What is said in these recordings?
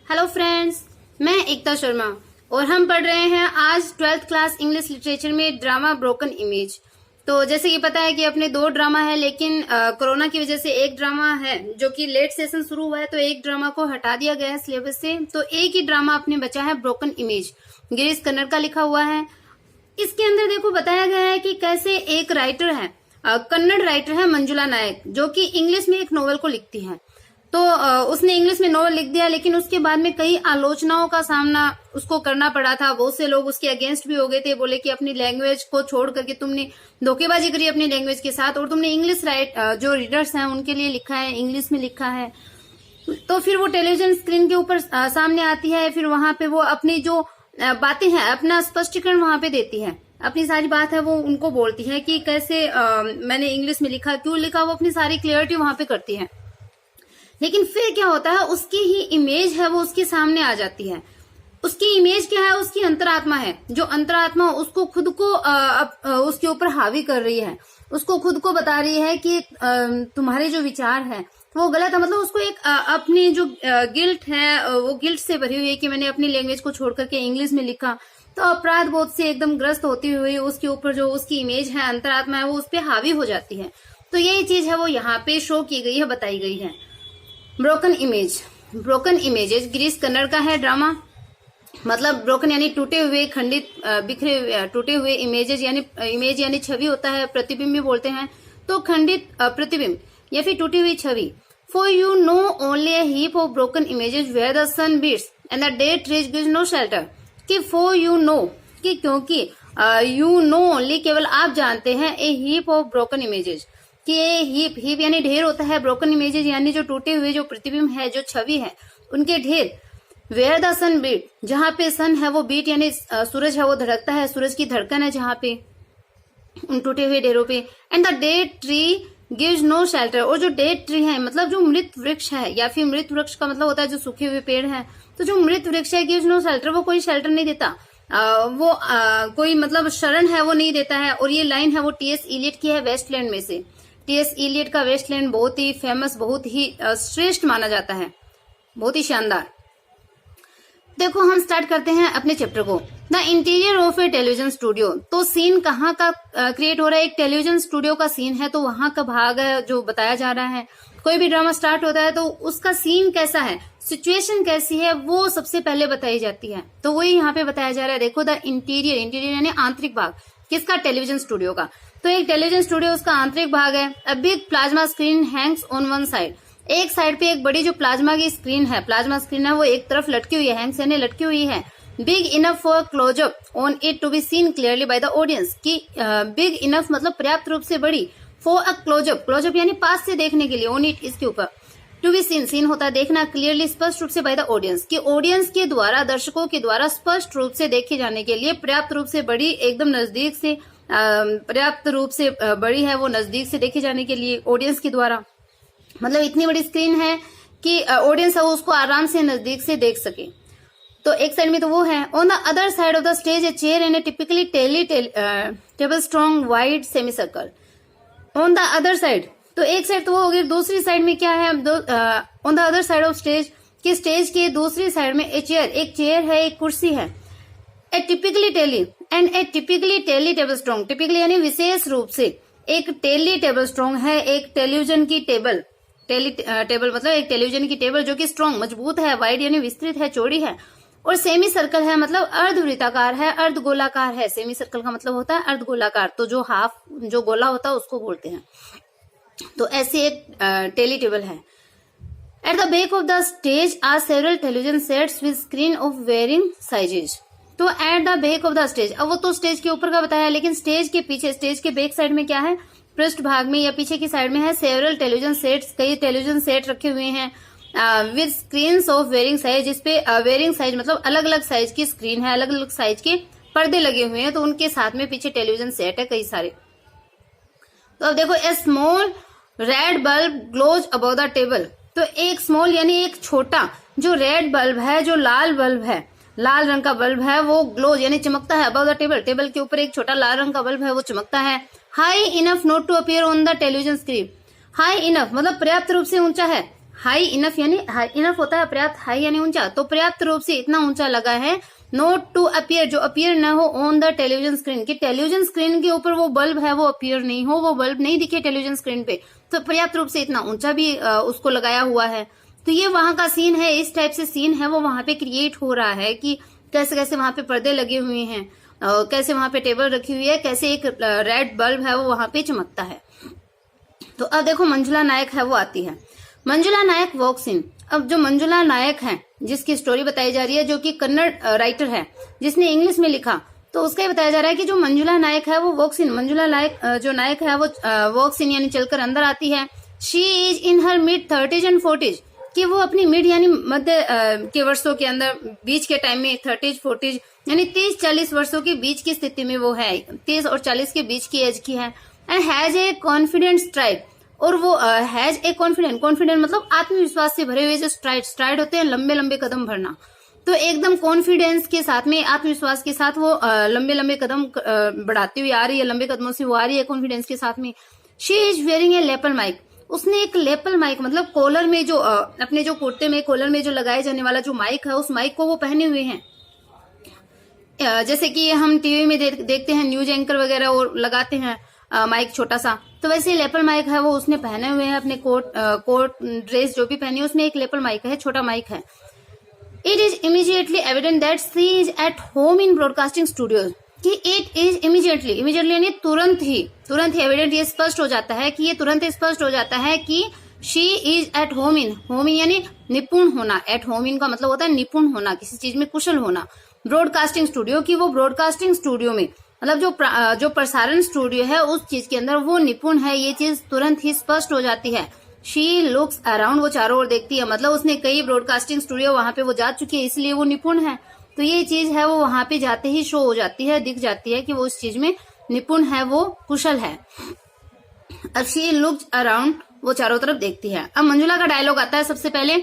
Hello friends, मैं एकता शर्मा और हम पढ़ रहे हैं आज 12th क्लास इंग्लिश लिटरेचर में ड्रामा ब्रोकन इमेज। तो जैसे कि पता है कि अपने 2 ड्रामा है, लेकिन कोरोना की वजह से एक ड्रामा है जो कि लेट सेशन शुरू हुआ है, तो एक ड्रामा को हटा दिया गया है सिलेबस से। तो एक ही ड्रामा अपने बचा है, ब्रोकन इमेज, गिरीश कन्नड़ का लिखा हुआ है। इसके अंदर देखो बताया गया है कि कैसे एक राइटर है, कन्नड़ राइटर है मंजुला नायक, जो कि इंग्लिश में एक नोवेल को लिखती है। तो उसने इंग्लिश में नोवेल लिख दिया, लेकिन उसके बाद में कई आलोचनाओं का सामना उसको करना पड़ा था। बहुत से लोग उसके अगेंस्ट भी हो गए थे, बोले कि अपनी लैंग्वेज को छोड़ करके तुमने धोखेबाजी करी अपनी लैंग्वेज के साथ, और तुमने इंग्लिश जो रीडर्स हैं उनके लिए लिखा है, इंग्लिश में लिखा है। तो फिर वो टेलीविजन स्क्रीन के ऊपर सामने आती है, फिर वहां पे वो अपनी जो बातें हैं, अपना स्पष्टीकरण वहां पे देती है, अपनी सारी बात है वो उनको बोलती है कि कैसे मैंने इंग्लिश में लिखा, क्यों लिखा, वो अपनी सारी क्लियरिटी वहां पे करती है। लेकिन फिर क्या होता है, उसकी ही इमेज है वो उसके सामने आ जाती है। उसकी इमेज क्या है, उसकी अंतरात्मा है, जो अंतरात्मा उसको खुद को उसके ऊपर हावी कर रही है, उसको खुद को बता रही है कि तुम्हारे जो विचार है वो गलत है। मतलब उसको एक अपनी जो गिल्ट है वो गिल्ट से भरी हुई है कि मैंने अपनी लैंग्वेज को छोड़ करके इंग्लिश में लिखा। तो अपराध बोध से एकदम ग्रस्त होती हुई उसके ऊपर जो उसकी इमेज है, अंतरात्मा है, वो उस पर हावी हो जाती है। तो यही चीज है वो यहाँ पे शो की गई है, बताई गई है। Broken image, broken images Girish Kannada का है ड्रामा। मतलब ब्रोकन यानी टूटे हुए, खंडित, बिखरे, टूटे हुए इमेजेस, यानी इमेज यानी छवि होता है, प्रतिबिंब भी बोलते हैं। तो खंडित प्रतिबिंब या फिर टूटी हुई छवि। For you know only a heap of broken images where the sun beats and the dead trees gives no shelter. कि फॉर यू नो, कि क्योंकि यू नो ओनली, केवल आप जानते हैं, a heap of broken images, कि ये heap यानी ढेर होता है, ब्रोकन इमेजेस यानी जो टूटे हुए जो प्रतिबिंब है, जो छवि है, उनके ढेर। वेयर द सन बीट, जहां पे सन है वो बीट यानी सूरज है वो धड़कता है, सूरज की धड़कन है जहां पे उन टूटे हुए ढेरों पे। And the dead tree gives no shelter, और जो डेड ट्री है मतलब जो मृत वृक्ष है, या फिर मृत वृक्ष का मतलब होता है जो सूखे हुए पेड़ है। तो जो मृत वृक्ष है, गिव्स नो शेल्टर, वो कोई शेल्टर नहीं देता, वो कोई मतलब शरण है वो नहीं देता है। और ये लाइन है वो टी.एस. इलियट की है, वेस्टलैंड में से। टी.एस. इलियट का वेस्टलैंड बहुत ही फेमस, बहुत ही श्रेष्ठ माना जाता है, बहुत ही शानदार। देखो हम स्टार्ट करते हैं अपने चैप्टर को। The interior of A television studio. तो सीन कहाँ का क्रिएट हो रहा है, एक टेलीविजन स्टूडियो का सीन है, तो वहां का भाग है जो बताया जा रहा है। कोई भी ड्रामा स्टार्ट होता है तो उसका सीन कैसा है, सिचुएशन कैसी है, वो सबसे पहले बताई जाती है। तो वही यहाँ पे बताया जा रहा है। देखो द इंटीरियर, इंटीरियर यानी आंतरिक भाग, किसका, टेलीविजन स्टूडियो का। तो एक टेलीविजन स्टूडियो उसका आंतरिक भाग है। A big plasma screen Hanks on one side. एक साइड पे एक बड़ी जो प्लाज्मा की स्क्रीन है, प्लाज्मा स्क्रीन है, वो एक तरफ लटकी हुई है, हैंग्स यानी लटकी हुई है। Big enough for closeup on it to be seen clearly by the audience. की बिग इनफ मतलब पर्याप्त रूप से बड़ी, फॉर अ क्लोजअप, क्लोजअप यानी पास से देखने के लिए, ऑन इट इसके ऊपर, टू बी सीन, सीन होता है देखना, क्लियरली स्पष्ट रूप से, बाय द ऑडियंस, की ऑडियंस के द्वारा, दर्शकों के द्वारा स्पष्ट रूप से देखे जाने के लिए, पर्याप्त रूप से बड़ी, एकदम नजदीक से, पर्याप्त रूप से बड़ी है वो, नजदीक से देखे जाने के लिए ऑडियंस के द्वारा। मतलब इतनी बड़ी स्क्रीन है कि ऑडियंस है वो उसको आराम से नजदीक से देख सके। तो एक साइड में तो वो है। On the other side of the stage a chair and a typically table strong wide semi circle. On the other side, तो एक साइड तो वो हो गई, दूसरी साइड में क्या है, on the other side of stage, कि स्टेज के दूसरी साइड में ए चेयर, एक चेयर है, एक कुर्सी है। A typically telly and a typically telly table strong, typically यानी विशेष रूप से एक टेली टेबल स्ट्रॉन्ग है, एक टेलीविजन की टेबल, टेबल मतलब एक टेलीविजन की टेबल जो कि स्ट्रॉन्ग मजबूत है, वाइड यानी विस्तृत है, चौड़ी है, और सेमी सर्कल है मतलब अर्धवृत्ताकार है, अर्धगोलाकार है। सेमी सर्कल का मतलब होता है अर्धगोलाकार, तो जो हाफ जो गोला होता है उसको बोलते हैं। तो ऐसी एक टेली टेबल है। At the back of the stage are several television sets with screen of varying sizes. तो at the back of the stage, अब वो तो स्टेज के ऊपर का बताया, लेकिन स्टेज के पीछे, स्टेज के बैक साइड में क्या है, पृष्ठ भाग में या पीछे की साइड में है सेवरल टेलीविजन सेट्स, कई टेलीविजन सेट रखे हुए हैं, with screens of varying size, जिसपे वेरिंग साइज मतलब अलग अलग साइज की स्क्रीन है, अलग अलग साइज के पर्दे लगे हुए हैं, तो उनके साथ में पीछे टेलीविजन सेट है कई सारे। तो अब देखो, a small red bulb glows above the table. तो एक स्मॉल यानी एक छोटा जो रेड बल्ब है, जो लाल बल्ब है, लाल रंग का बल्ब है, वो ग्लोज यानी चमकता है, अबव द टेबल, टेबल के ऊपर एक छोटा लाल रंग का बल्ब है वो चमकता है। High enough not to appear on the television screen. High enough मतलब पर्याप्त रूप से ऊंचा है, हाई इनफ यानी हाई इनफ होता है पर्याप्त, हाई यानी ऊंचा, तो पर्याप्त रूप से इतना ऊंचा लगा है, नॉट टू अपीयर जो अपीयर न हो ऑन द टेलीविजन स्क्रीन, कि टेलीविजन स्क्रीन के ऊपर वो बल्ब है वो अपीयर नहीं हो, वो बल्ब नहीं दिखे टेलीविजन स्क्रीन पे, तो पर्याप्त रूप से इतना ऊंचा भी उसको लगाया हुआ है। तो ये वहां का सीन है, इस टाइप से सीन है वो वहां पे क्रिएट हो रहा है कि कैसे कैसे वहां पे पर्दे लगे हुए हैं, कैसे वहां पे टेबल रखी हुई है, कैसे एक रेड बल्ब है वो वहां पे चमकता है। तो अब देखो मंजुला नायक है वो आती है, मंजुला नायक वॉक्स इन। अब जो मंजुला नायक है जिसकी स्टोरी बताई जा रही है, जो कि कन्नड़ राइटर है जिसने इंग्लिश में लिखा, तो उसका ही बताया जा रहा है कि जो मंजुला नायक है वो वॉक्स इन, मंजुला नायक जो नायक है वो वॉक्स इन यानी चलकर अंदर आती है। She is in her mid 30s and 40s, कि वो अपनी मिड यानी मध्य के वर्षों के अंदर, बीच के टाइम में 30s 40s यानी 30-40 वर्षों के बीच की स्थिति में वो है, 30 और 40 के बीच की एज की है। And has a confident STRIDE, और वो हैज ए कॉन्फिडेंट, कॉन्फिडेंट मतलब आत्मविश्वास से भरे हुए जो स्ट्राइड होते हैं लंबे लंबे कदम भरना, तो एकदम कॉन्फिडेंस के साथ में, आत्मविश्वास के साथ वो लंबे लंबे कदम बढ़ाती हुई आ रही है, लंबे कदमों से वो आ रही है कॉन्फिडेंस के साथ में। She is wearing a lapel mic, उसने एक लेपल माइक मतलब कॉलर में जो अपने जो कुर्ते में कॉलर में जो लगाए जाने वाला जो माइक है, उस माइक को वो पहने हुए हैं। जैसे कि हम टीवी में देखते हैं न्यूज एंकर वगैरह और लगाते हैं माइक छोटा सा, तो वैसे लेपल माइक है वो उसने पहने हुए हैं, अपने कोट ड्रेस जो भी पहनी है उसमें एक लेपल माइक है, छोटा माइक है। It is immediately evident that she is at home in broadcasting studios, कि इट इज इमीडिएटली यानी तुरंत ही एविडेंट, ये स्पष्ट हो जाता है कि ये तुरंत स्पष्ट हो जाता है कि she is at home in यानी निपुण होना, एट होम इन का मतलब होता है निपुण होना, किसी चीज में कुशल होना। ब्रॉडकास्टिंग स्टूडियो की वो ब्रॉडकास्टिंग स्टूडियो में मतलब जो प्रसारण स्टूडियो है उस चीज के अंदर वो निपुण है, ये चीज तुरंत ही स्पष्ट हो जाती है। शी लुक्स अराउंड, वो चारों ओर देखती है, मतलब उसने कई ब्रॉडकास्टिंग स्टूडियो वहां पे वो जा चुकी है, इसलिए वो निपुण है। तो ये चीज है वो वहां पे जाते ही शो हो जाती है, दिख जाती है कि वो उस चीज में निपुण है, वो कुशल है। अब शी लुक्स अराउंड, वो चारों तरफ देखती है। अब मंजुला का डायलॉग आता है सबसे पहले,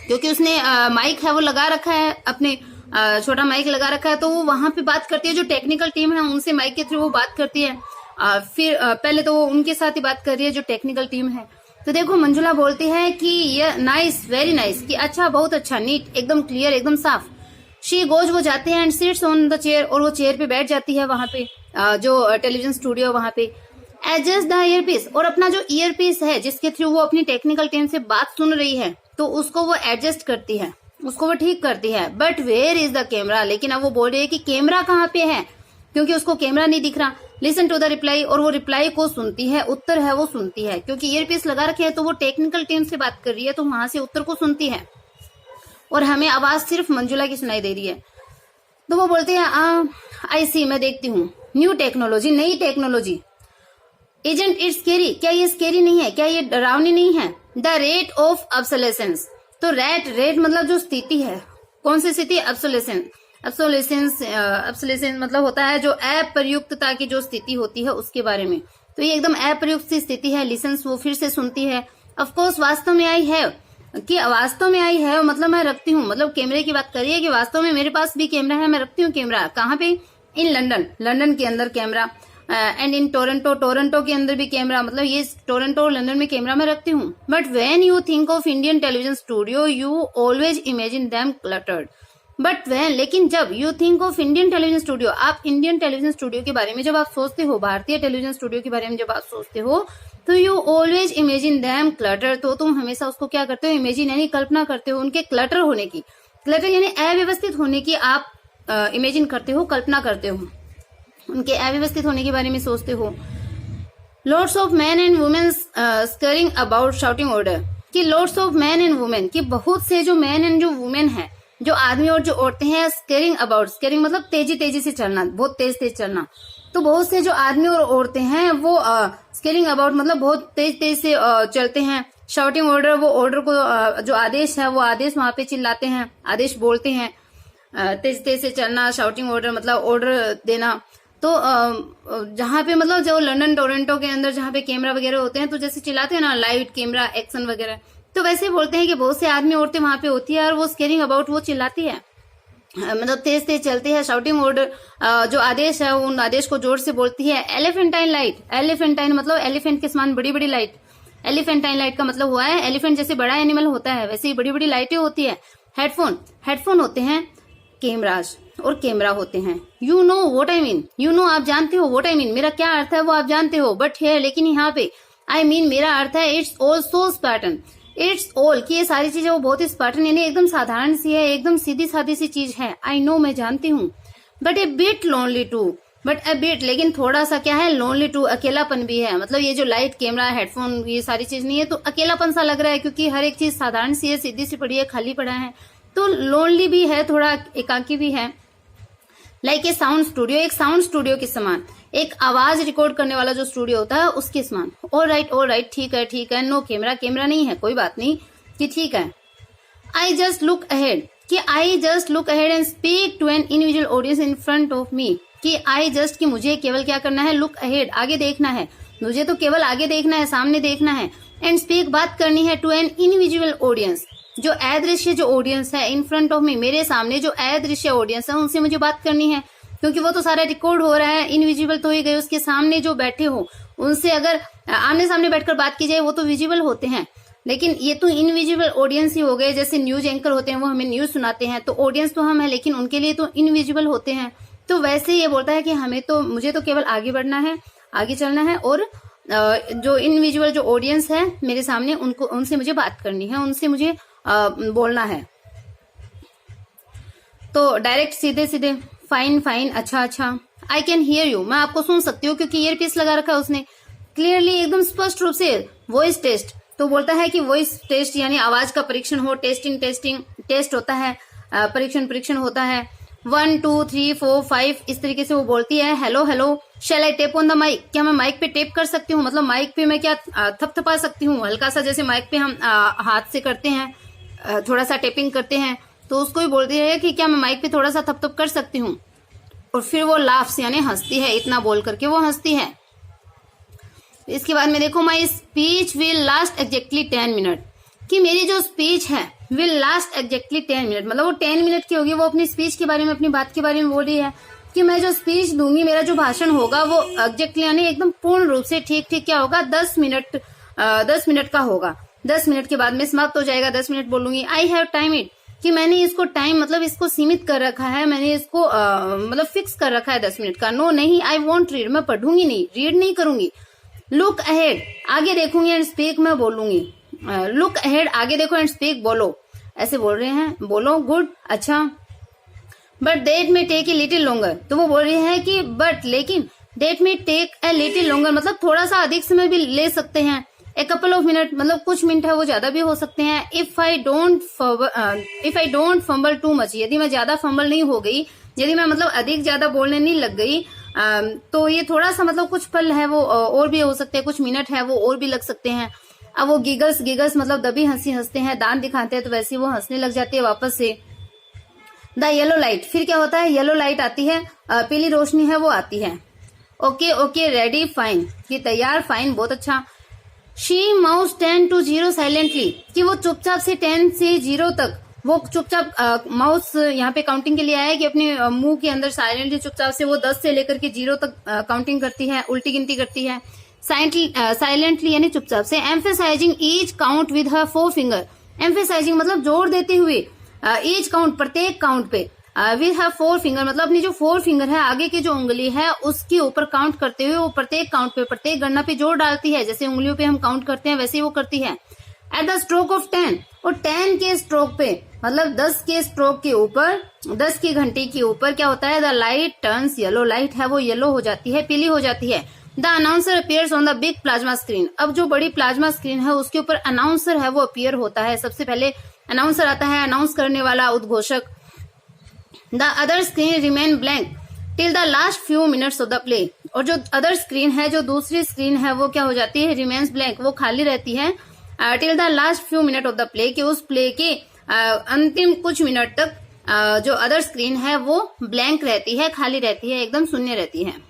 क्योंकि उसने माइक है वो लगा रखा है, अपने छोटा माइक लगा रखा है, तो वो वहां पे बात करती है, जो टेक्निकल टीम है उनसे माइक के थ्रू वो बात करती है। फिर पहले तो वो उनके साथ ही बात कर रही है जो टेक्निकल टीम है। तो देखो मंजुला बोलती है कि ये नाइस, वेरी नाइस, कि अच्छा, बहुत अच्छा, नीट, एकदम क्लियर, एकदम साफ। शी गोज, वो जाते हैं, and sits on the chair, और वो चेयर पे बैठ जाती है वहां पे, जो टेलीविजन स्टूडियो वहां पे। एडजस्ट द ईयरपीस, और अपना जो ईयरपीस है जिसके थ्रू वो अपनी टेक्निकल टीम से बात सुन रही है, तो उसको वो एडजस्ट करती है, उसको वो ठीक करती है। But where is the camera, लेकिन अब वो बोल रही है कि कैमरा कहाँ पे है, क्योंकि उसको कैमरा नहीं दिख रहा। लिसन टू द रिप्लाई, और वो रिप्लाई को सुनती है, उत्तर है वो सुनती है, क्योंकि ईयरपीस लगा रखे है तो वो टेक्निकल टीम से बात कर रही है, तो वहां से उत्तर को सुनती है, और हमें आवाज सिर्फ मंजुला की सुनाई दे रही है। तो वो बोलती है आई सी, मैं देखती हूँ, न्यू टेक्नोलॉजी, नई टेक्नोलॉजी। एजेंट इट्स स्केरी, क्या ये स्केरी नहीं है, क्या ये डरावनी नहीं है। द रेट ऑफ ऑब्सोलेसेंस, तो रेट मतलब जो स्थिति है, कौन सी स्थिति, ऑब्सोलेसेंस मतलब होता है जो अप्रयुक्तता की जो स्थिति होती है उसके बारे में। तो ये एकदम अप्रयुक्त सी स्थिति है। लिसन्स, वो फिर से सुनती है। ऑफकोर्स वास्तव में आई है, कि वास्तव में आई है मतलब मैं रखती हूँ, मतलब कैमरे की बात करिए कि वास्तव में मेरे पास भी कैमरा है, मैं रखती हूँ कैमरा। कहाँ पे, इन लंदन के अंदर कैमरा, एंड इन टोरंटो के अंदर भी कैमरा, मतलब ये टोरंटो और लंदन में कैमरा मैं रखती हूँ। But when you think of Indian television studio you always imagine them cluttered. But when, लेकिन जब you think of Indian television studio, आप इंडियन टेलीविजन स्टूडियो के बारे में जब आप सोचते हो, भारतीय टेलीविजन स्टूडियो के बारे में जब आप सोचते हो, तो you always imagine them clutter, तो तुम हमेशा उसको क्या करते हो, इमेजिन यानी कल्पना करते हो उनके क्लटर होने की। क्लटर यानी अव्यवस्थित होने की आप इमेजिन करते हो, कल्पना करते हो, उनके अव्यवस्थित होने के बारे में सोचते हो। Lots of men and women scurrying about shouting order, कि lots of men and women, कि बहुत से जो मैन एंड जो वुमेन है, जो आदमी और जो औरतें हैं, स्केरिंग अबाउट, स्केरिंग मतलब तेजी से चलना, बहुत तेज चलना। तो बहुत से जो आदमी और औरतें हैं वो स्केरिंग अबाउट मतलब बहुत तेज से चलते हैं। शाउटिंग ऑर्डर, वो ऑर्डर को जो आदेश है वो आदेश वहां पे चिल्लाते हैं, आदेश बोलते हैं। तेज से चलना, शाउटिंग ऑर्डर मतलब ऑर्डर देना। तो जहाँ पे मतलब जो लंदन टोरंटो के अंदर जहाँ पे कैमरा वगैरह होते हैं, तो जैसे चिल्लाते हैं ना, लाइट, कैमरा, एक्शन वगैरह, तो वैसे बोलते हैं कि बहुत से आदमी औरतें वहां पे होती है और वो स्केरिंग अबाउट वो चिल्लाती है, मतलब तेज चलती है। शाउटिंग ऑर्डर, जो आदेश है उन आदेश को जोर से बोलती है। एलिफेंटाइन लाइट, एलिफेंटाइन मतलब एलिफेंट के समान बड़ी लाइट। एलिफेंटाइन लाइट का मतलब हुआ है एलिफेंट जैसे बड़ा एनिमल होता है वैसे ही बड़ी बड़ी लाइटें होती है। हेडफोन होते हैं कैमराज और कैमरा होते हैं। You know what I mean, you know आप जानते हो, व्हाट आई मीन मेरा क्या अर्थ है वो आप जानते हो, बट है लेकिन यहाँ पे आई मीन मेरा अर्थ है it's all so Spartan, it's all कि ये सारी चीजें वो बहुत ही स्पार्टन यानी एकदम साधारण सी है, एकदम सीधी सादी सी चीज है। आई नो मैं जानती हूँ, but a bit lonely too, but a bit लेकिन थोड़ा सा क्या है लोनली टू, अकेलापन भी है। मतलब ये जो लाइट कैमरा हेडफोन ये सारी चीज नहीं है तो अकेलापन सा लग रहा है क्योंकि हर एक चीज साधारण सी है, सीधी सी पड़ी है, खाली पड़ा है, तो लोनली भी है, थोड़ा एकाकी भी है। लाइक ए साउंड स्टूडियो, एक साउंड स्टूडियो के समान, एक आवाज रिकॉर्ड करने वाला जो स्टूडियो होता है उसके समान। ऑल राइट ठीक है, नो कैमरा नहीं है, कोई बात नहीं कि ठीक है। आई जस्ट लुक अहेड कि I just look ahead and speak to an individual audience in front of me कि आई जस्ट कि मुझे केवल क्या करना है, लुक अहेड आगे देखना है, मुझे तो केवल आगे देखना है, सामने देखना है, एंड स्पीक बात करनी है टू एन इंडिविजुअल ऑडियंस जो अदृश्य जो ऑडियंस है, इन फ्रंट ऑफ मी मेरे सामने जो अदृश्य ऑडियंस है उनसे मुझे बात करनी है क्योंकि वो तो सारा रिकॉर्ड हो रहा है, इनविजिबल तो ही गए, उसके सामने जो बैठे हो उनसे अगर आमने सामने बैठकर बात की जाए वो तो विजिबल होते हैं, लेकिन ये तो इनविजिबल ऑडियंस ही हो गए। जैसे न्यूज एंकर होते हैं वो हमें न्यूज सुनाते हैं तो ऑडियंस तो हम है लेकिन उनके लिए तो इनविजिबल होते हैं। तो वैसे ये बोलता है कि मुझे तो केवल आगे बढ़ना है, आगे चलना है और जो इनविजिबल जो ऑडियंस है मेरे सामने उनसे मुझे बात करनी है, उनसे मुझे बोलना है। तो डायरेक्ट सीधे फाइन अच्छा आई कैन हियर यू, मैं आपको सुन सकती हूँ क्योंकि ईयरपीस लगा रखा है उसने। क्लियरली एकदम स्पष्ट रूप से। वॉइस टेस्ट, तो बोलता है कि वॉइस टेस्ट यानी आवाज का परीक्षण हो, टेस्ट होता है, परीक्षण होता है। 1 2 3 4 5 इस तरीके से वो बोलती है। Hello shall I tape on the mic, क्या मैं माइक पे टेप कर सकती हूँ, मतलब माइक पे मैं क्या थपथपा सकती हूँ हल्का सा, जैसे माइक पे हम हाथ से करते हैं, थोड़ा सा टेपिंग करते हैं, तो उसको ही बोलती है कि क्या मैं माइक पे थोड़ा सा थपथप कर सकती हूँ। और फिर वो लाफ्स यानी हंसती है, इतना बोल करके वो हंसती है। इसके बाद में देखो my speech will last exactly 10 minute, कि मेरी जो स्पीच है विल लास्ट एग्जैक्टली 10 मिनट, मतलब वो 10 मिनट की होगी। वो अपनी स्पीच के बारे में, अपनी बात के बारे में बोल रही है कि मैं जो स्पीच दूंगी, मेरा जो भाषण होगा वो एग्जैक्टली यानी एकदम पूर्ण रूप से ठीक क्या होगा, 10 मिनट का होगा। 10 मिनट के बाद में समाप्त हो जाएगा, 10 मिनट बोलूंगी। आई हैव टाइम इट, कि मैंने इसको टाइम मतलब इसको सीमित कर रखा है, मैंने इसको मतलब फिक्स कर रखा है 10 मिनट का। नो नहीं, आई वॉन्ट रीड, मैं पढ़ूंगी नहीं, रीड नहीं करूंगी। लुक अहेड, आगे देखूंगी, एंड स्पीक, मैं बोलूंगी। लुक अहेड, आगे देखो, एंड स्पीक, बोलो, ऐसे बोल रहे हैं, बोलो, गुड, अच्छा। बट डेट में टेक ए लिटिल लॉन्गर, तो वो बोल रही है कि बट लेकिन डेट में टेक ए लिटिल लॉन्गर मतलब थोड़ा सा अधिक समय भी ले सकते हैं। ए कपल ऑफ मिनट मतलब कुछ मिनट है वो ज्यादा भी हो सकते हैं। If I don't fumble too much, यदि मैं ज्यादा फंबल नहीं हो गई, यदि मैं मतलब अधिक ज्यादा बोलने नहीं लग गई, तो ये थोड़ा सा मतलब कुछ पल है वो और भी हो सकते हैं, कुछ मिनट है वो और भी लग सकते हैं। अब वो गिगल्स मतलब दबी हंसी हंसते हैं, दांत दिखाते हैं, तो वैसे वो हंसने लग जाती है वापस से। द येलो लाइट, फिर क्या होता है, येलो लाइट आती है, पीली रोशनी है वो आती है। ओके रेडी फाइन, कि तैयार, फाइन बहुत अच्छा। शी माउस 10 to 0 साइलेंटली, कि वो चुपचाप से 10 से 0 तक वो चुपचाप माउस यहाँ पे काउंटिंग के लिए आया है कि अपने मुंह के अंदर साइलेंटली चुपचाप से वो 10 से लेकर के 0 तक काउंटिंग करती है, उल्टी गिनती करती है। साइलेंटली यानी चुपचाप से। Emphasizing each count with her 4 finger, emphasizing मतलब जोर देते हुए, ईच काउंट प्रत्येक काउंट पे, विद हर 4 फिंगर मतलब अपनी जो 4 फिंगर है आगे की जो उंगली है उसके ऊपर काउंट करते हुए वो प्रत्येक काउंट पे, प्रत्येक गणना पे जोर डालती है। जैसे उंगलियों पे हम काउंट करते हैं वैसे ही वो करती है। एट द स्ट्रोक ऑफ 10, और 10 के स्ट्रोक पे मतलब 10 के स्ट्रोक के ऊपर, 10 की घंटी के ऊपर क्या होता है, the light turns yellow, light है वो येलो हो जाती है, पीली हो जाती है। The announcer appears on the big plasma screen, अब जो बड़ी प्लाज्मा स्क्रीन है उसके ऊपर अनाउंसर है वो अपीयर होता है। सबसे पहले अनाउंसर आता है, अनाउंस करने वाला, उद्घोषक। The other screen remain blank till the last few minutes of the play, और जो अदर स्क्रीन है, जो दूसरी स्क्रीन है वो क्या हो जाती है, रिमेन्स ब्लैंक, वो खाली रहती है till the last few minute of the play, कि उस प्ले के अंतिम कुछ मिनट तक जो अदर स्क्रीन है वो ब्लैंक रहती है, खाली रहती है, एकदम शून्य रहती है।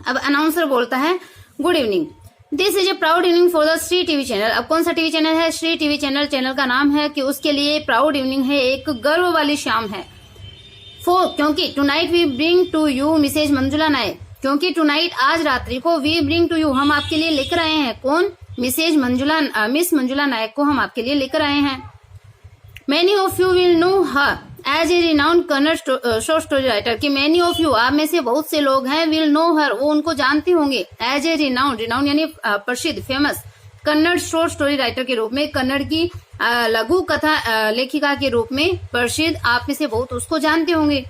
अब अनाउंसर बोलता है, good evening, this is a proud evening for the Shri TV channel. अब कौन सा टीवी चैनल है, श्री टीवी चैनल, चैनल का नाम है कि उसके लिए प्राउड इवनिंग है, एक गर्व वाली शाम है। क्योंकि tonight we bring to you Mrs Manjula Nayak, क्योंकि टुनाइट आज रात्रि को वी ब्रिंग टू यू हम आपके लिए लेकर आए हैं, कौन, मिस मंजुला नायक को हम आपके लिए लेकर आए हैं। Many of you will know her as a renowned Kannada short story writer। कि many of you, आप में से बहुत से लोग हैं, will know her, वो उनको जानते होंगे, as a renowned यानी प्रसिद्ध, famous Kannada short story writer के रूप में, कन्नड़ की लघु कथा लेखिका के रूप में प्रसिद्ध, आप में से बहुत उसको जानते होंगे।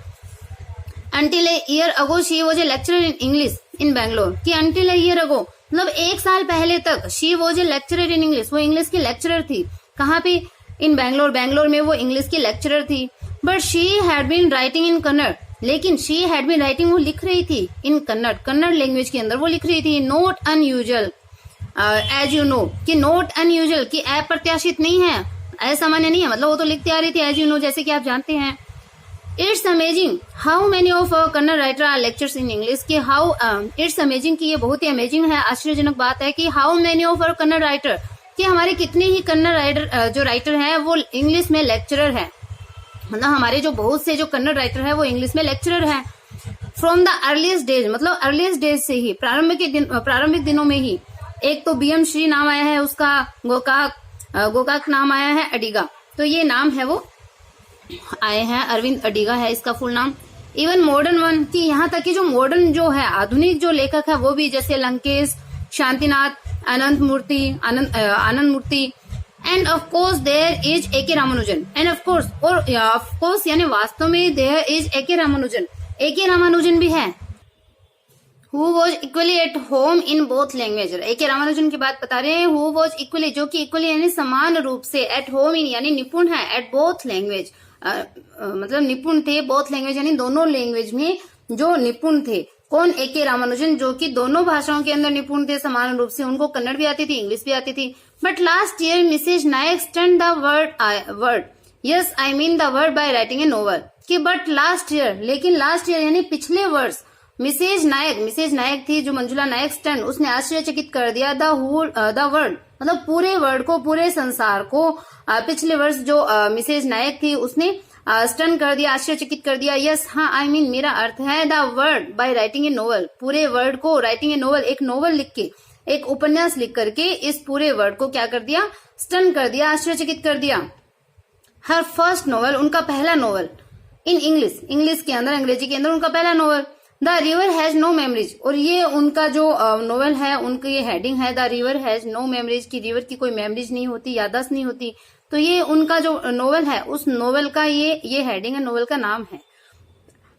Until a year ago she was a lecturer in English in Bangalore। कि until a year ago मतलब एक साल पहले तक she was a lecturer in English, वो इंग्लिश की लेक्चरर थी। कहाँ पे? इन बैंगलोर में वो इंग्लिश की लेक्चरर थी। But she had been writing in Kannada, लेकिन शी हैड बीन राइटिंग, वो लिख रही थी इन कन्नड़ लैंग्वेज के अंदर वो लिख रही थी। Not unusual, as you know, कि नोट अनयूजुअल, कि अप्रत्याशित नहीं है, असामान्य नहीं है, मतलब वो तो लिखती आ रही थी एज यू नो, जैसे कि आप जानते हैं। It's amazing how many of Kannada writer are lectures in English. कि हाउ इट्स अमेजिंग, कि ये बहुत ही अमेजिंग है, आश्चर्यजनक बात है कि how many of our Kannada writer, कि हमारे कितने ही कन्नड़ राइटर जो राइटर हैं वो इंग्लिश में लेक्चरर है। मतलब हमारे जो बहुत से जो कन्नड़ राइटर है वो इंग्लिश में लेक्चरर है। फ्रॉम द अर्लीस्ट डेज, मतलब अर्लीस्ट डेज से ही, प्रारंभिक दिनों में ही। एक तो BM श्री नाम आया है उसका, गोकाक नाम आया है, अडिगा, तो ये नाम है वो आए हैं, अरविंद अडिगा है इसका फुल नाम। इवन मॉडर्न वन, कि यहाँ तक कि जो मॉडर्न जो है, आधुनिक जो लेखक है वो भी, जैसे Lankesh, Shantinath, Anand Murthy, and of course there is A.K. Ramanujan, and of course यानी वास्तव में देयर इज A.K. रामानुजन भी है। Who was equally at home in both language। A.K. Ramanujan की बात बता रहे हैं। Who was equally, जो कि equally यानी समान रूप से, at home in यानी निपुण है, at both language मतलब निपुण थे, both language यानी दोनों लैंग्वेज में जो निपुण थे। कौन? A.K. रामानुजन, जो कि दोनों भाषाओं के अंदर निपुण थे समान रूप से, उनको कन्नड़ भी आती थी, इंग्लिश भी आती थी। But last year Mrs Nayak stun the word, yes I mean the word by writing a novel. कि बट लास्ट ईयर, लेकिन लास्ट ईयर यानी पिछले वर्ष, मिसेज नायक थी जो मंजुला नायक स्टन, उसने आश्चर्यचकित कर दिया द वर्ल्ड, मतलब पूरे वर्ल्ड को, पूरे संसार को। पिछले वर्ष जो मिसेज नायक थी उसने स्टन कर दिया, आश्चर्यचकित कर दिया। यस, हाँ, आई मीन मेरा अर्थ है the world by writing a novel, पूरे वर्ल्ड को, राइटिंग ए नोवेल, एक नोवेल लिख के, एक उपन्यास लिख करके इस पूरे वर्ल्ड को क्या कर दिया? स्टन कर दिया, आश्चर्यचकित कर दिया। हर फर्स्ट नोवेल, उनका पहला नोवेल इन इंग्लिश के अंदर, अंग्रेजी के अंदर उनका पहला novel, the river has no memories. और ये उनका जो नोवेल है, उनका ये हेडिंग है the river has no memories, की रिवर की कोई मेमोरीज नहीं होती, याददाश्त नहीं होती। तो ये उनका जो नोवेल है, उस नोवेल का ये हेडिंग है, नोवेल का नाम है।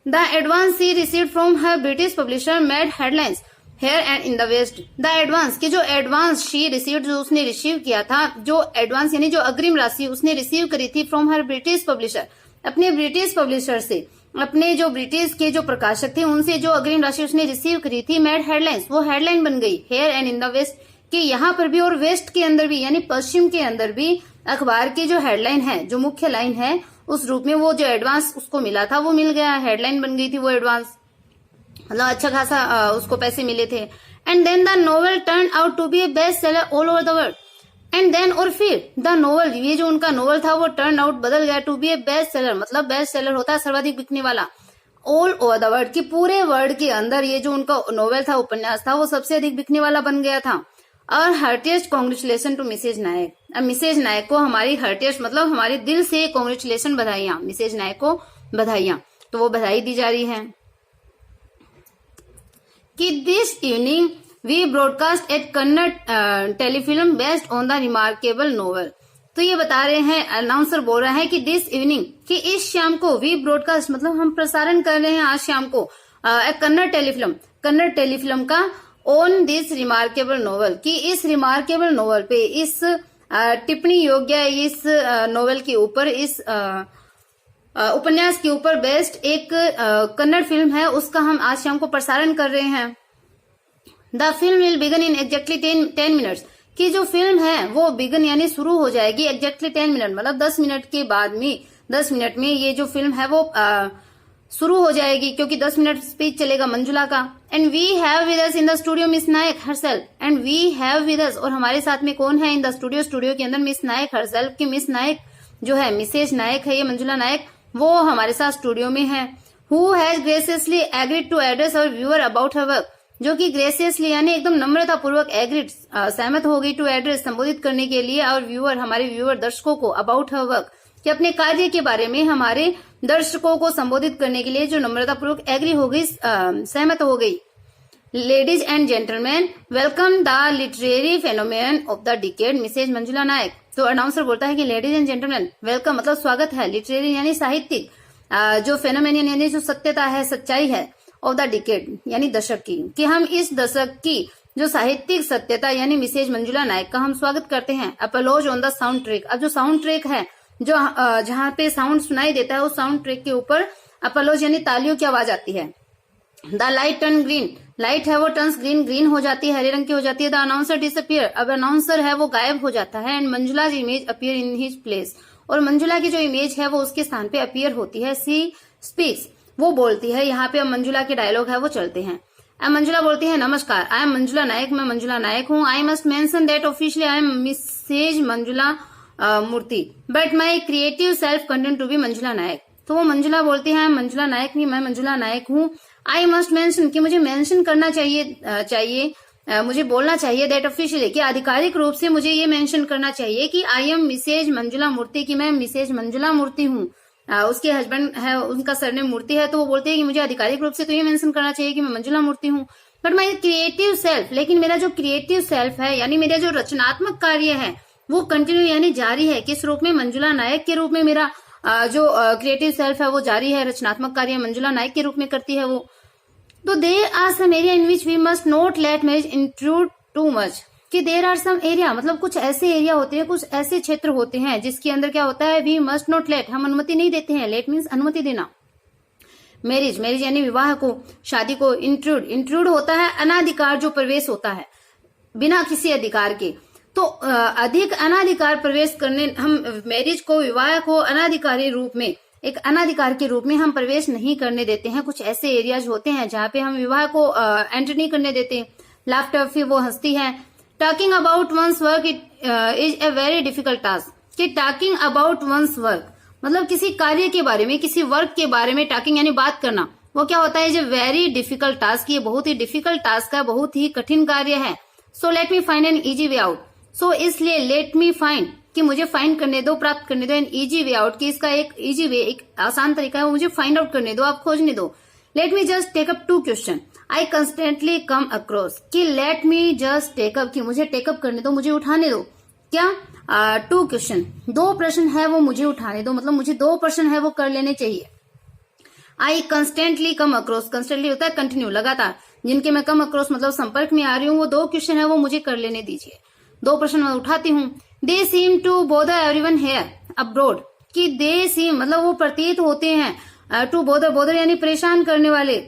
The advance she received from her British publisher made headlines here and in the west. The advance, की जो एडवांस शी रिसीव्ड, जो उसने रिसीव किया था, जो एडवांस यानी जो अग्रिम राशि उसने रिसीव करी थी फ्रॉम हर ब्रिटिश पब्लिशर, अपने ब्रिटिश पब्लिशर से, अपने जो ब्रिटिश के जो प्रकाशक थे उनसे जो अग्रिम राशि उसने रिसीव करी थी, मेड हेडलाइंस, वो हेडलाइन बन गई here and in the west, कि यहाँ पर भी और वेस्ट के अंदर भी यानी पश्चिम के अंदर भी अखबार की जो हेडलाइन है, जो मुख्य लाइन है, उस रूप में वो जो एडवांस उसको मिला था वो मिल गया, हेडलाइन बन गई थी वो एडवांस, मतलब अच्छा खासा उसको पैसे मिले थे। And then the novel turn out to be a best seller all over the world. And then, और फिर द नोवेल, ये जो उनका नोवेल था वो टर्न आउट, बदल गया to be a best seller, मतलब बेस्ट सेलर होता है सर्वाधिक बिकने वाला, ऑल ओवर द वर्ल्ड, की पूरे वर्ल्ड के अंदर ये जो उनका नोवेल था, उपन्यास था, वो सबसे अधिक बिकने वाला बन गया था। और हार्टिएस्ट कॉन्ग्रेचुलेशन टू मिसेज नायक। अब मिसेज नायक को हमारी हार्टिएस्ट मतलब हमारे दिल से कॉन्ग्रेचुलेशन, बधाइयां, मिसेज नायक को बधाइयां, तो वो बधाई दी जा रही है कि this evening we broadcast at Kannada telefilm based on the remarkable novel. तो ये बता रहे हैं, अनाउंसर बोल रहा है कि दिस इवनिंग, कि इस शाम को, वी ब्रॉडकास्ट मतलब हम प्रसारण कर रहे हैं आज शाम को, कन्नड़ टेलीफिल्म का, ऑन दिस रिमार्केबल नोवेल, कि इस रिमार्केबल नोवेल पे, इस टिप्पणी योग्य इस नोवेल के ऊपर, इस उपन्यास के ऊपर बेस्ड एक कन्नड़ फिल्म है, उसका हम आज शाम को प्रसारण कर रहे हैं। The film will begin in exactly 10 minutes, की जो फिल्म है वो बिगन यानी शुरू हो जाएगी एग्जैक्टली 10 मिनट, मतलब 10 मिनट के बाद में, 10 मिनट में ये जो फिल्म है वो शुरू हो जाएगी, क्योंकि 10 मिनट स्पीच चलेगा मंजुला का। And we have with us in the studio Miss Nayak herself, and we have with us, और हमारे साथ में कौन है इन द स्टूडियो के अंदर, मिस नायक हरसेल्फ, की मिस नायक जो है, मिसेज नायक है ये मंजुला नायक, वो हमारे साथ स्टूडियो में है। Who has graciously agreed to address our viewer about her work, जो कि ग्रेसियसली यानी एकदम नम्रता पूर्वक एग्रीड सहमत हो गई टू एड्रेस संबोधित करने के लिए और व्यूअर हमारे व्यूअर दर्शकों को अबाउट हर वर्क कि अपने कार्य के बारे में हमारे दर्शकों को संबोधित करने के लिए जो नम्रता पूर्वक एग्री हो गई, सहमत हो गई। Ladies and gentleman, welcome the literary phenomenon of the decade Mrs Manjula Nayak. तो अनाउंसर बोलता है कि लेडीज एंड जेंटलमैन, वेलकम मतलब स्वागत है, लिटरेरी यानी साहित्यिक, जो फेनोमेन यानी जो सत्यता है, सच्चाई है, ऑफ द डिकेड यानी दशक की, कि हम इस दशक की जो साहित्यिक सत्यता यानी मिसेज मंजुला नायक का हम स्वागत करते हैं। Applause on the sound track. अब जो साउंड ट्रैक है, जो जहां पे साउंड सुनाई देता है, उस साउंड ट्रैक के ऊपर अपलोज यानी तालियों की आवाज आती है। The light turn green, light है वो टर्न्स ग्रीन, ग्रीन हो जाती है, हरे रंग की हो जाती है। द अनाउंसर डिसअपियर, अब अनाउंसर है वो गायब हो जाता है। And Manjula image appear in his place, और मंजुला की जो इमेज है वो उसके स्थान पे अपीयर होती है। सी स्पीक्स, वो बोलती है। यहाँ पे अब मंजुला के डायलॉग है वो चलते हैं। अब मंजुला बोलती है, नमस्कार, आई एम मंजुला नायक, मैं मंजुला नायक हूँ। I must mention that officially I am Mrs Manjula Murthy, but my creative self content to be Manjula Nayak. तो वो मंजुला बोलती है, मंजुला नायक नहीं, मैं मंजुला नायक हूँ। आई मस्ट मेंशन, कि मुझे मेंशन करना चाहिए, मुझे बोलना चाहिए दैट ऑफिशियली, कि आधिकारिक रूप से मुझे ये मेंशन करना चाहिए कि आई एम मिसेज मंजुला मूर्ति, कि मैं मिसेज मंजुला मूर्ति हूँ। उसके हस्बैंड है, उनका सरनेम मूर्ति है, तो वो बोलते हैं कि मुझे आधिकारिक रूप से तो ये मेंशन करना चाहिए कि मैं मंजुला मूर्ति हूँ। बट माई क्रिएटिव सेल्फ, लेकिन मेरा जो क्रिएटिव सेल्फ है यानी मेरा जो रचनात्मक कार्य है वो कंटिन्यू यानी जारी है। किस रूप में? मंजुला नायक के रूप में मेरा जो क्रिएटिव सेल्फ है वो जारी है, रचनात्मक कार्य मंजुला नायक के रूप में करती है वो। तो there are some area in which we must not let marriage intrude too much, कि देयर आर सम एरिया मतलब कुछ ऐसे एरिया होते हैं, कुछ ऐसे क्षेत्र होते हैं जिसके अंदर क्या होता है, वी मस्ट नॉट लेट, हम अनुमति नहीं देते हैं। लेट मीन्स अनुमति देना। मैरिज, मैरिज यानी विवाह को, शादी को। इंट्रूड, इंट्रूड होता है अनाधिकार जो प्रवेश होता है बिना किसी अधिकार के। तो अधिक अनाधिकार प्रवेश करने, हम मैरिज को, विवाह को अनाधिकारी रूप में, एक अनाधिकार के रूप में हम प्रवेश नहीं करने देते हैं। कुछ ऐसे एरियाज होते हैं जहाँ पे हम विवाह को एंटर नहीं करने देते। लाफ्टर, फिर वो हंसती है। Talking about one's work is a very difficult task, कि टॉकिंग अबाउट वंस वर्क मतलब किसी कार्य के बारे में, किसी वर्क के बारे में टॉकिंग यानी बात करना, वो क्या होता है, जो वेरी डिफिकल्ट टास्क, ये बहुत ही डिफिकल्ट टास्क है, बहुत ही कठिन कार्य है। So let me find an easy way out, so इसलिए लेट मी फाइंड, कि मुझे फाइंड करने दो, प्राप्त करने दो, एन इजी वे आउट, कि इसका एक इजी वे, एक आसान तरीका है, वो मुझे फाइंड आउट करने दो, आप खोजने दो। Let me just take up 2 question I constantly come across, कि लेट मी जस्ट टेकअप, कि मुझे टेकअप करने दो, मुझे उठाने दो। क्या? 2 क्वेश्चन, 2 प्रश्न है वो मुझे उठाने दो, मतलब मुझे 2 प्रश्न है वो कर लेने चाहिए। आई कंस्टेंटली कम अक्रॉस, कंस्टेंटली होता है कंटिन्यू, लगातार, जिनके मैं कम अक्रॉस मतलब संपर्क में आ रही हूँ, वो 2 क्वेश्चन है वो मुझे कर लेने दीजिए। 2 प्रश्न मैं उठाती हूँ। They seem to bother everyone here abroad, कि दे सीम मतलब वो प्रतीत होते हैं, टू बोदर, बोदर यानी परेशान करने वाले,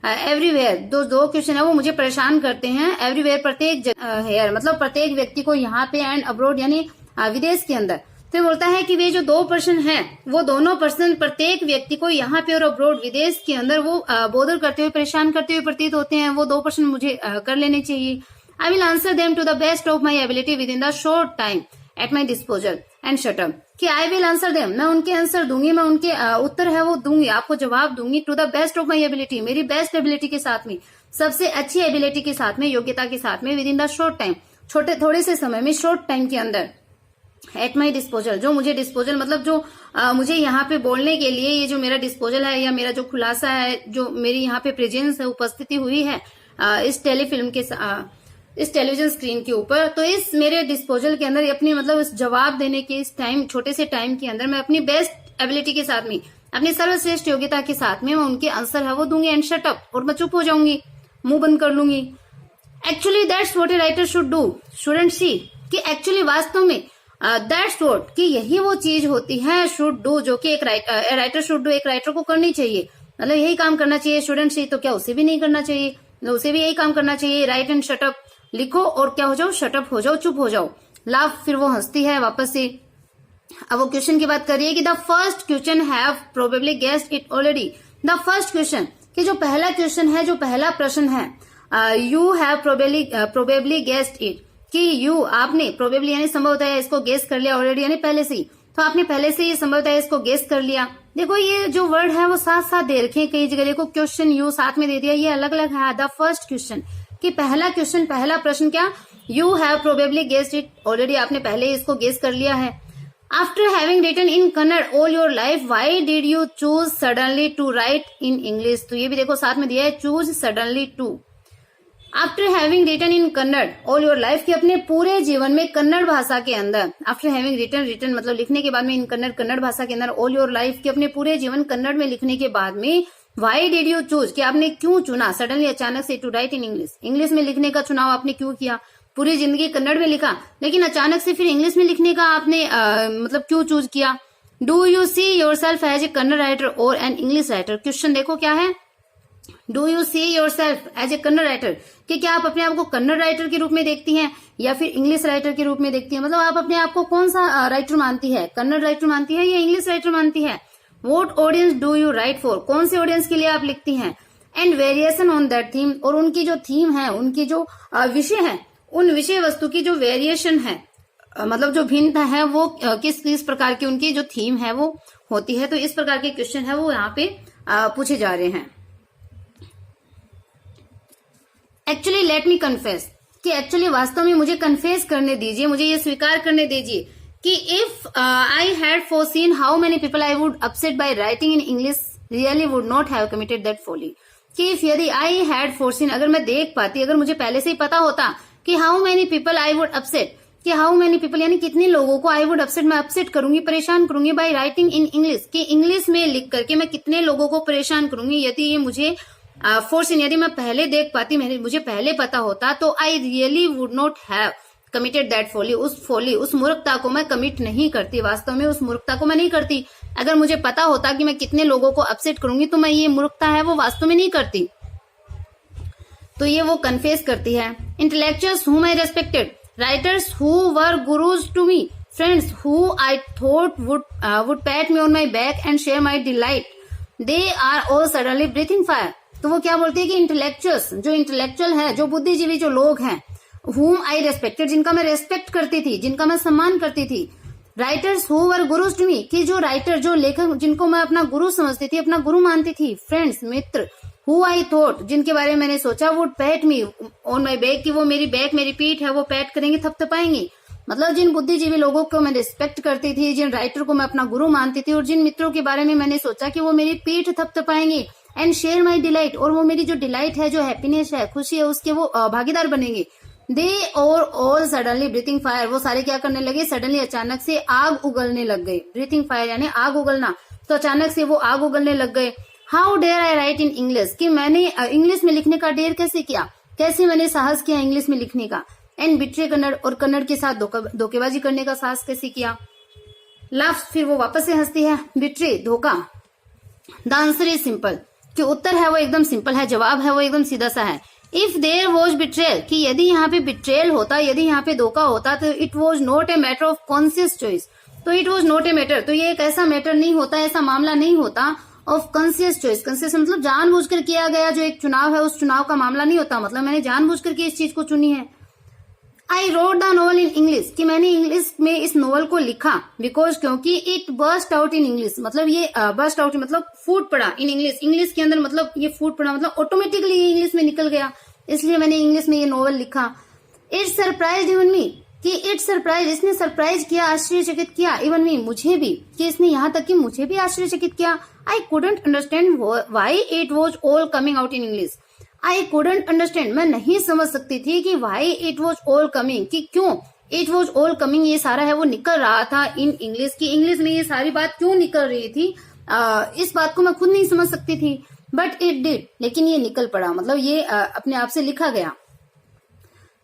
एवरीवेयर, 2 क्वेश्चन है वो मुझे परेशान करते हैं। एवरीवेयर प्रत्येक हेयर मतलब प्रत्येक व्यक्ति को यहाँ पे, एंड अब्रोड यानी विदेश के अंदर। तो बोलता है कि वे जो 2 प्रश्न हैं वो दोनों प्रश्न प्रत्येक व्यक्ति को यहाँ पे और अब्रोड विदेश के अंदर वो बोदर करते हुए, परेशान करते हुए प्रतीत होते हैं, वो 2 प्रश्न मुझे कर लेने चाहिए। I will answer them to the best of my ability within the short time at my disposal and shut up, कि आई विल आंसर देम, मैं उनके आंसर दूंगी, मैं उनके उत्तर है वो दूंगी, आपको जवाब दूंगी, to the best of my ability, मेरी बेस्ट एबिलिटी के साथ में, सबसे अच्छी एबिलिटी के साथ में, योग्यता के साथ में, with in the short time, थोड़े से समय में, शॉर्ट टाइम के अंदर, एट माई डिस्पोजल, जो मुझे डिस्पोजल मतलब जो मुझे यहाँ पे बोलने के लिए ये जो मेरा डिस्पोजल है या मेरा जो खुलासा है, जो मेरी यहाँ पे प्रेजेंस है, उपस्थिति हुई है इस टेलीफिल्म के इस टेलीविजन स्क्रीन के ऊपर, तो इस मेरे डिस्पोजल के अंदर अपनी मतलब इस जवाब देने के इस टाइम, छोटे से टाइम के अंदर मैं अपनी बेस्ट एबिलिटी के साथ में, अपनी सर्वश्रेष्ठ योग्यता के साथ में मैं उनके आंसर है वो दूंगी, एंड शट अप, और मैं चुप हो जाऊंगी, मुंह बंद कर लूंगी। Actually that's what a writer should do, shouldn't she, कि एक्चुअली वास्तव में दैट्स व्हाट, कि यही वो चीज होती है, शुड डू, जो कि एक राइटर शुड डू, एक राइटर को करनी चाहिए, मतलब यही काम करना चाहिए। शुडंट शी, तो क्या उसे भी नहीं करना चाहिए, उसे भी यही काम करना चाहिए। राइट एंड शट अप, लिखो और क्या हो जाओ, शटअप हो जाओ, चुप हो जाओ। लाफ, फिर वो हंसती है वापस से। अब वो क्वेश्चन की बात कर रही है कि the first question have probably guessed it already, the first question, कि जो पहला क्वेश्चन है, जो पहला प्रश्न है, you have probably guessed it, कि यू, आपने, प्रोबेबली यानी संभवतः है, इसको गेस कर लिया ऑलरेडी यानी पहले से ही, तो आपने पहले से ही संभवतः इसको गेस कर लिया। देखो ये जो वर्ड है वो साथ साथ दे रखे, कई जगह देखो क्वेश्चन यू साथ में दे दिया, ये अलग अलग है। द फर्स्ट क्वेश्चन कि पहला क्वेश्चन, पहला प्रश्न क्या, you have probably guessed it, already आपने पहले ही इसको गेस कर लिया है। After having written in Kannada all your life why did you choose suddenly to write in English, तो ये भी देखो साथ में दिया है, choose suddenly to. After having written in Kannada all your life, कि अपने पूरे जीवन में कन्नड़ भाषा के अंदर, आफ्टर हैविंग रिटन, रिटन मतलब लिखने के बाद में, इन कन्नड़, कन्नड़ भाषा के अंदर, ऑल योर लाइफ, कि अपने पूरे जीवन कन्नड़ में लिखने के बाद में, व्हाई डिड यू चूज, कि आपने क्यों चुना, सडनली अचानक से, to write in English, English में लिखने का चुनाव आपने क्यों किया, पूरी जिंदगी कन्नड़ में लिखा लेकिन अचानक से फिर इंग्लिश में लिखने का आपने मतलब क्यों चूज किया। Do you see yourself as a Kannada writer और एन इंग्लिश राइटर, क्वेश्चन देखो क्या है, do you see yourself as a Kannada writer, कि क्या आप अपने आप को कन्नड़ राइटर के रूप में देखती हैं या फिर इंग्लिश राइटर के रूप में देखती हैं, मतलब आप अपने आप को कौन सा राइटर मानती है, कन्नड़ राइटर मानती है या इंग्लिश राइटर मानती है। What audience do you right for, कौन से ऑडियंस के लिए आप लिखती हैं। And variation on that theme, और उनकी जो थीम है, उनकी जो विषय है, उन विषय वस्तु की जो वेरिएशन है, मतलब जो भिन्नता है वो किस किस प्रकार की उनकी जो थीम है वो होती है। तो इस प्रकार के क्वेश्चन है वो यहाँ पे पूछे जा रहे हैं। एक्चुअली लेट मी कन्फेस, कि एक्चुअली वास्तव में मुझे कन्फेस करने दीजिए, मुझे ये स्वीकार करने दीजिए कि if I had foreseen how many people I would upset by writing in English really would not have committed that folly, कि इफ यदि आई हैड फोरसीन, अगर मैं देख पाती, अगर मुझे पहले से ही पता होता कि how many people I would upset, कि हाउ मेनी पीपल यानी कितने लोगों को आई वुड अपसेट, मैं अपसेट करूंगी, परेशान करूंगी, बाय राइटिंग इन इंग्लिश, कि इंग्लिश में लिख करके मैं कितने लोगों को परेशान करूंगी, यदि ये मुझे फोर्सिन, यदि मैं पहले देख पाती, मुझे पहले पता होता, तो I really would not have committed that folly, उस मूर्खता को मैं कमिट नहीं करती, वास्तव में उस मूर्खता को मैं नहीं करती। अगर मुझे पता होता कि मैं कितने लोगों को अपसेट करूंगी तो मैं ये मूर्खता है वो वास्तव में नहीं करती। तो ये वो कन्फेस करती है। Intellectuals whom I respected, writers who were gurus to me, friends who I thought would pat me on my back and share my delight, they are all suddenly breathing fire। तो वो क्या बोलती है कि intellectuals, जो intellectual है, जो बुद्धिजीवी जो लोग हैं, whom I respected, जिनका मैं रेस्पेक्ट करती थी, जिनका मैं सम्मान करती थी, writers who were gurus to me, कि जो राइटर, जो लेखक, जिनको मैं अपना गुरु समझती थी, अपना गुरु मानती थी, friends Mitra, who I thought, जिनके बारे में मैंने सोचा, would pat me on my back, कि वो मेरी बैक, मेरी पीठ है वो पैट करेंगे, थपथपाएंगे। मतलब जिन बुद्धिजीवी लोगों को मैं रिस्पेक्ट करती थी, जिन राइटर को मैं अपना गुरु मानती थी, और जिन मित्रों के बारे में मैंने सोचा कि वो मेरी पीठ थपथपाएंगे, एंड शेयर माई डिलाइट, और वो मेरी जो डिलाइट है, जो हैप्पीनेस है, खुशी है, उसके वो भागीदार बनेंगे। दे और ऑल सडनली ब्रीथिंग फायर, वो सारे क्या करने लगे, सडनली अचानक से आग उगलने लग गए। ब्रीथिंग फायर यानी आग उगलना, तो अचानक से वो आग उगलने लग गए। How dare I write in English, कि मैंने इंग्लिश में लिखने का डेयर कैसे किया, कैसे मैंने साहस किया इंग्लिश में लिखने का। एंड बिट्रे कन्नड़, और कन्नड़ के साथ धोखेबाजी करने का साहस कैसे किया। लाफ्स, फिर वो वापस से हंसती है। बिट्रे, धोखा। द आंसर इज सिंपल, कि उत्तर है वो एकदम सिंपल है, जवाब है वो एकदम सीधा सा है। इफ देयर वॉज बिट्रेयल, कि यदि यहाँ पे बिट्रेयल होता, यदि यहाँ पे धोखा होता, तो it was not a matter of conscious choice, तो it was not a matter, तो ये एक ऐसा मैटर नहीं होता, ऐसा मामला नहीं होता, ऑफ कॉन्शियस चॉइस। कॉन्शियस मतलब जानबूझकर किया गया जो एक चुनाव है, उस चुनाव का मामला नहीं होता, मतलब मैंने जानबूझकर के इस चीज को चुनी है। I wrote the novel in English, कि मैंने इंग्लिश में इस नॉवल को लिखा, बिकॉज क्योंकि it burst out in English, मतलब ये बर्स्ट आउट मतलब फूट पड़ा इन इंग्लिश, इंग्लिश के अंदर मतलब ये फूट पड़ा, मतलब ऑटोमेटिकली ये इंग्लिश में निकल गया, इसलिए मैंने इंग्लिश में ये नॉवल लिखा। इट सरप्राइज इवन मी, कि इट सरप्राइज, इसने सरप्राइज किया, आश्चर्यचकित किया, इवन मी, मुझे भी, कि इसने यहाँ तक कि मुझे भी आश्चर्यचकित किया। I couldn't understand why it was all coming out in English. I couldn't understand, मैं नहीं समझ सकती थी कि why it was all coming, कि क्यों इट वॉज ऑल कमिंग, ये सारा है वो निकल रहा था इन इंग्लिश, की इंग्लिश में ये सारी बात क्यों निकल रही थी, इस बात को मैं खुद नहीं समझ सकती थी। बट इट डिड, लेकिन ये निकल पड़ा, मतलब ये अपने आप से लिखा गया।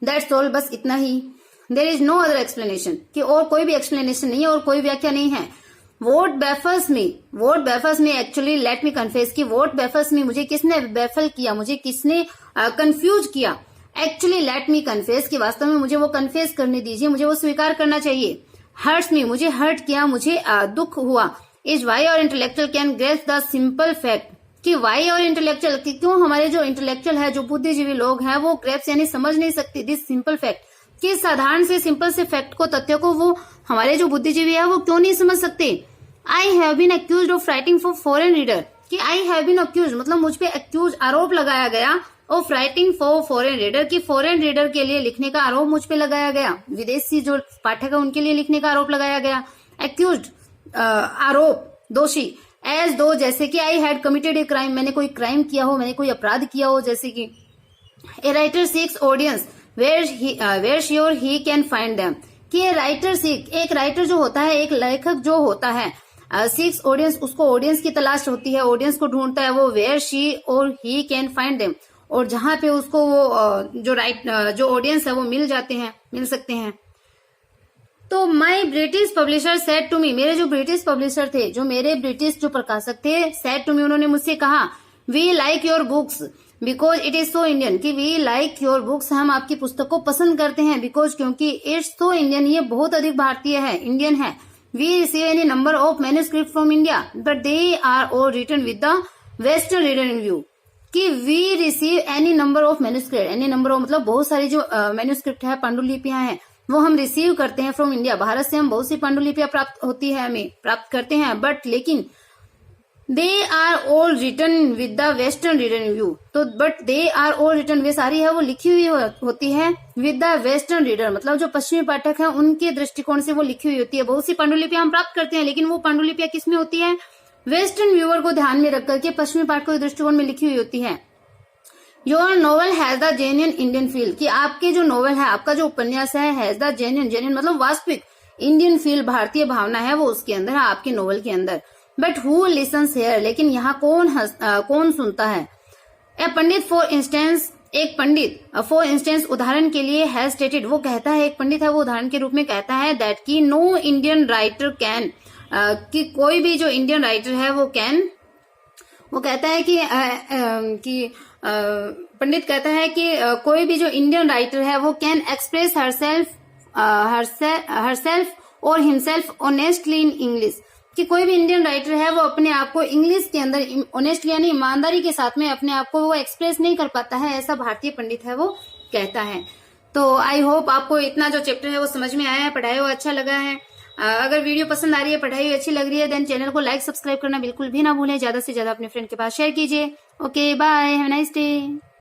दैट्स ऑल, बस इतना ही। There is no other explanation, कि और कोई भी एक्सप्लेनेशन नहीं है और कोई व्याख्या नहीं है। What baffles me actually, let me confess, कि वॉट बेफल्स मी, मुझे किसने बेफल किया, मुझे किसने कंफ्यूज किया। एक्चुअली लेट मी कन्फेस, कि वास्तव में मुझे वो कन्फेस करने दीजिए, मुझे वो स्वीकार करना चाहिए। हर्ट्स मी, मुझे हर्ट किया, मुझे दुख हुआ। इज वाई और intellectual can grasp the simple fact, कि वाई और इंटेलेक्चुअल, कि क्यों हमारे जो इंटेलेक्चुअल है, जो बुद्धिजीवी लोग हैं, वो ग्रेप्स यानी समझ नहीं सकते दिस सिंपल फैक्ट, कि साधारण से सिंपल से फैक्ट को, तथ्य को वो हमारे जो बुद्धिजीवी है वो क्यों नहीं समझ सकते। I have been accused of writing for foreign reader, कि आई हैव बीन अक्यूज्ड मतलब मुझ पे अक्यूज, आरोप लगाया गया of writing for foreign reader, की फॉरेन रीडर के लिए लिखने का आरोप मुझ पे लगाया गया, विदेशी जो पाठक है उनके लिए लिखने का आरोप लगाया गया। एक्यूज्ड आरोप, दोषी, एज दो जैसे कि I had committed a crime, मैंने कोई क्राइम किया हो, मैंने कोई अपराध किया हो, जैसे कि a writer seeks audience where sure he can find them, कि राइटर सीक, एक राइटर जो होता है, एक लेखक जो होता है, सीक्स ऑडियंस, उसको ऑडियंस की तलाश होती है, ऑडियंस को ढूंढता है वो, वेयर शी और ही कैन फाइंड देम, और जहां पे उसको वो जो ऑडियंस है वो मिल जाते हैं, मिल सकते हैं। तो my British publisher said to me, मेरे जो ब्रिटिश पब्लिशर थे, जो मेरे ब्रिटिश जो प्रकाशक थे, सेड टू मी, उन्होंने मुझसे कहा, we like your books because it is so Indian, कि वी लाइक योर बुक्स, हम आपकी पुस्तक को पसंद करते हैं, बिकॉज क्योंकि इट्स सो इंडियन, ये बहुत अधिक भारतीय है, इंडियन है। We receive any number of manuscript from India but they are all written with the western reader in view, कि we receive any number of manuscript, any number of मतलब बहुत सारी जो मैन्यूस्क्रिप्ट है, पांडुलिपियां हैं, वो हम रिसीव करते हैं फ्रॉम इंडिया, भारत से हम बहुत सी पांडुलिपियां प्राप्त होती है, हमें प्राप्त करते हैं, बट लेकिन they are all written with the western reader in view, तो but they are all written, वे सारी है वो लिखी हुई होती है विद द वेस्टर्न रीडर, मतलब जो पश्चिमी पाठक है उनके दृष्टिकोण से वो लिखी हुई होती है। बहुत सी पांडुलिपियां हम प्राप्त करते हैं, लेकिन वो पांडुलिपियां किसमें होती है, वेस्टर्न व्यूअर को ध्यान में रख करके पश्चिमी पाठकों के दृष्टिकोण में लिखी हुई होती है। Your novel has the genuine Indian feel, कि आपके जो नोवेल है, आपका जो उपन्यास है, हैज द जेन्युइन मतलब वास्तविक इंडियन फील, भारतीय भावना है वो उसके अंदर है, आपके नोवेल के अंदर। बट हु लिसन्स हेयर, लेकिन यहाँ कौन सुनता है। ए पंडित फॉर इंस्टेंस, एक पंडित फॉर इंस्टेंस उदाहरण के लिए हैज स्टेटेड, वो कहता है, एक पंडित है वो उदाहरण के रूप में कहता है, दैट की नो इंडियन राइटर कैन, कि कोई भी जो इंडियन राइटर है वो कैन, वो कहता है कि पंडित कहता है कि कोई भी जो इंडियन राइटर है वो कैन एक्सप्रेस हरसेल्फ और हिमसेल्फ ऑनेस्टली इन इंग्लिश, कि कोई भी इंडियन राइटर है वो अपने आप को इंग्लिश के अंदर ऑनेस्टली यानी ईमानदारी के साथ में अपने आप को वो एक्सप्रेस नहीं कर पाता है, ऐसा भारतीय पंडित है वो कहता है। तो आई होप आपको इतना जो चैप्टर है वो समझ में आया है, पढ़ाई हुआ अच्छा लगा है। अगर वीडियो पसंद आ रही है, पढ़ाई अच्छी लग रही है, देन चैनल को लाइक सब्सक्राइब करना बिल्कुल भी ना भूलें, ज्यादा से ज्यादा अपने फ्रेंड के पास शेयर कीजिए। Okay bye, have a nice day.